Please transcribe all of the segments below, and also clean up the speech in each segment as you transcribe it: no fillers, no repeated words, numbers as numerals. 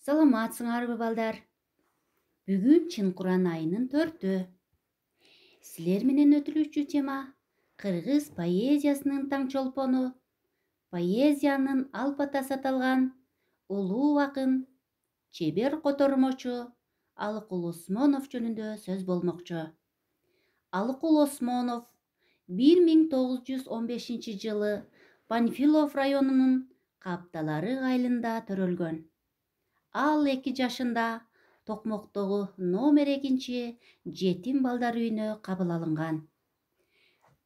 Саламатсыңарбы балдар? Бүгүн Чынкуран айынын 4-ү. Силер менен өтүлүүчү тема кыргыз поэзиясынын таңчолпону, поэзиянын албатасы аталган улуу акын, чебер котормочу Алыкул Осмонов жөнүндө сөз болмокчу. Алыкул Осмонов 1915 жылы Панфилов районунун Капталары айылында төрөлгөн. Ал 2 жашында Токмоктогу номер 2 жетим балдар үйүнө кабыл алынган.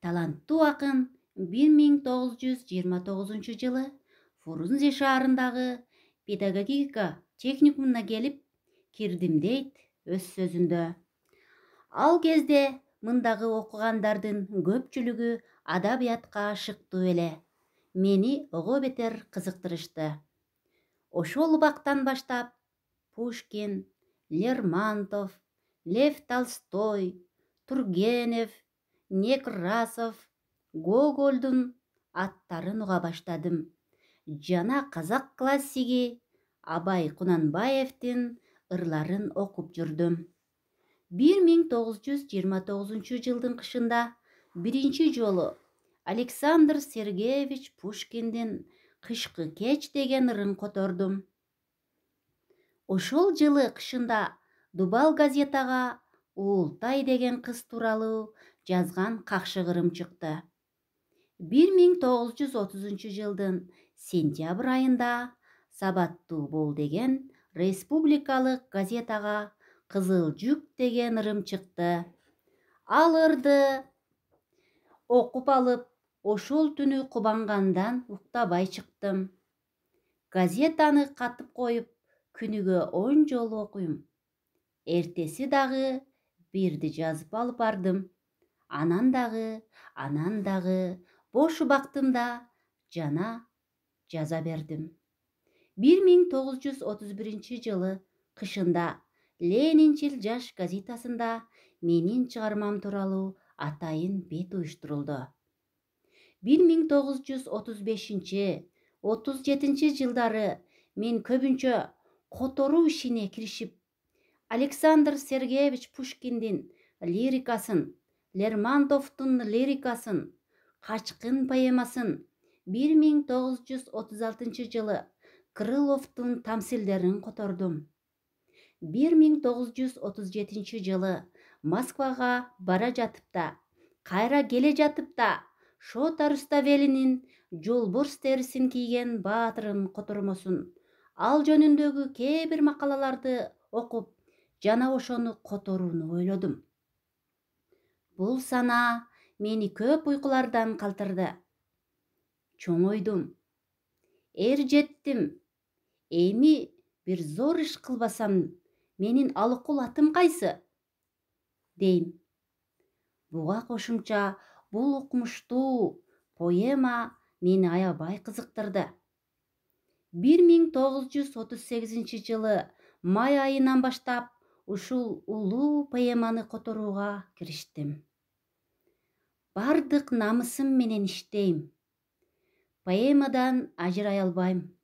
Таланттуу акын 1929 жылы Фрунзе шаарындагы педагогика техникумуна келип кирдим дейт өз сөзүндө. Ал кезде мындагы окугандардын көпчүлүгү адабиятка ашыктуу эле. Мени ого бетер кызыктырышты. Ошол убактан баштап Пушкин, Лермонтов, Лев Толстой, Тургенев, Некрасов, Гогольдун аттарын уга баштадым. Жана казак классиги Абай Кунанбаевдин ырларын окуп жүрдүм. 1929 жылдын кышында биринчи жолу Александр Сергеевич Пушкиндин «Кышкы кеч» деген ырын котордум. Ошол жылы кышында Дубал газетага Уултай деген кыз тууралуу жазган какшык ырым чыкты. 1930 жылдын сентябрь айында Сабаттуу бол деген республикалык газетага Кызыл жүк деген ырым чыкты. Ал ырды окуп алып, ошол түнү кубангандан уктабай чыктым. Газетаны катып коюп, күнүгө 10 жолу окуйм. Эртеси дагы бирди жазып алып бардым. Анан дагы бош убактымда жана жаза бердим. 1931 жылы кышында Ленинчил жаш газетасында менин чыгармам тууралуу атайын бет уюштурулду. 1935-37 жылдары мен көбүнчө которуу ишине киришип, Александр Сергеевич Пушкиндин лирикасын, Лермонтовдун лирикасын, Качкын поэмасын, 1936 жылы Крыловдун тамсилдерин котордум. 1937 жылы Москвага бара жатып кайра келе жатып Шота Руставелинин жолборс терисин кийген баатырын котормосун, ал жөнүндөгү кээ бир макалаларды окуп, жана ошону которууну ойлодум. Бул санаа мени көп уйкулардан калтырды. Чоңойдум. Жеттим. Эми бир зор иш кылбасам, менин Алыкул атым кайсы? Дейм. Буга кошумча бул укмуштуу поэма мени аябай кызыктырды. 1938 жылы май айынан баштап ушул улуу поэманы которууга кириштим. Бардык намысым менен иштейм. Поэмадан ажырай албайм.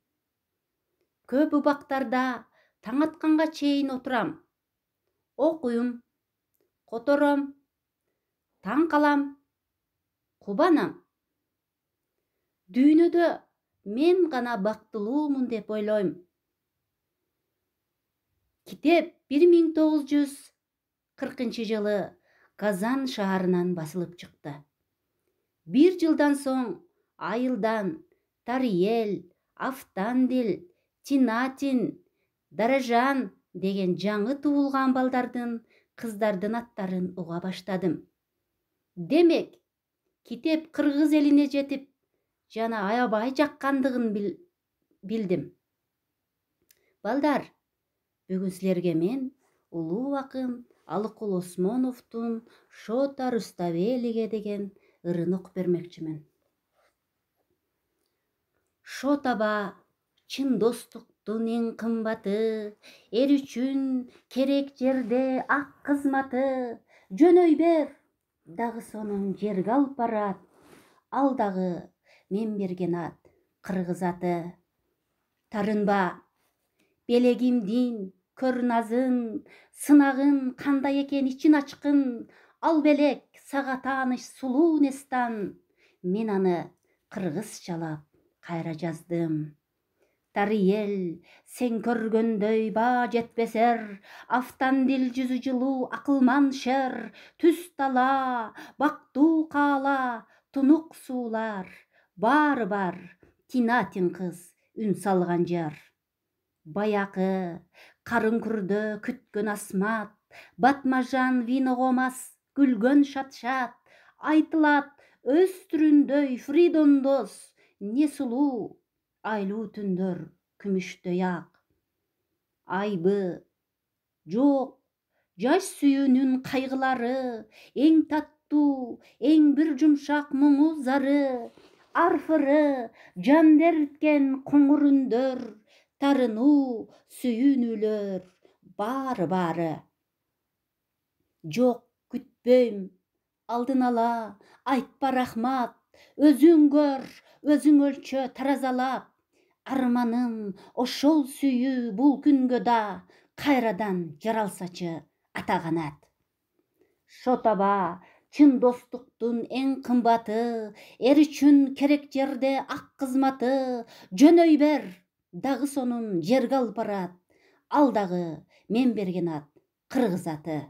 Көп убактарда таң атканга чейин отурам. Окуйм, котором, таң калам, кубанам. Дүйнөдө мен гана бактылуумун деп ойлойм. Китеп 1940 жылы Казан шаарынан басылып чыкты. 1 жылдан соң Айылдан, Тариел, Автандил, Тинатин, Даражан деген жаңы туулган балдардын, кыздардын аттарын уга баштадым. Демек, китеп кыргыз элине жетип, жана аябай жаккандыгын билдим. Балдар, бүгүн силерге мен улуу акын Алыкул Осмоновдун Шота Руставелиге деген ырын окуп бермекчимин. Шотаба чын достуктун эң кымбаты, эр үчүн керек жерде ак кызматы. Жөнөй бер, дагы сонун жерге алып барат. Ал дагы мен берген ат, кыргыз аты. Тарынба, Белегимдин көр назын, сынагын кандай экен ичин ачкын, ал белек сага тааныш сулуу нестан. Мен аны кыргызчалап кайра жаздым. Тариел, сен көргөндөй баа жетпесер, автандил жүзү жылуу акылман шер, түз тала, бактуу каала, тунук суулар, баары бар, Тинатин кыз үн салган жар. Баякы, карын күрдө күткөн асмат, батмажан виного мас, күлгөн шат-шат, айтылат өз түрүндөй фридондос, не сулуу, айлуу түндөр күмүштөй ак. Айбы, жок, жаш сүйүүнүн кайгылары, эң таттуу, эң бир жумшак муңу зары, арфыры, жан дерткен коңур үндөр, тарынуу, сүйүүнүүлөр, баары. Жок, күтпөйм, алдын ала, айтпа рахмат, өзүң көр, өзүң өлчө таразалап. Арманым ошол сүйүү бул күнгө да кайрадан жаралсачы ата канат. Шотаба, чын достуктун эң кымбаты, эр үчүн керек жерде ак кызматы, жөнөй бер, дагы сонун жерге алып барат. Ал дагы мен берген ат, кыргыз аты.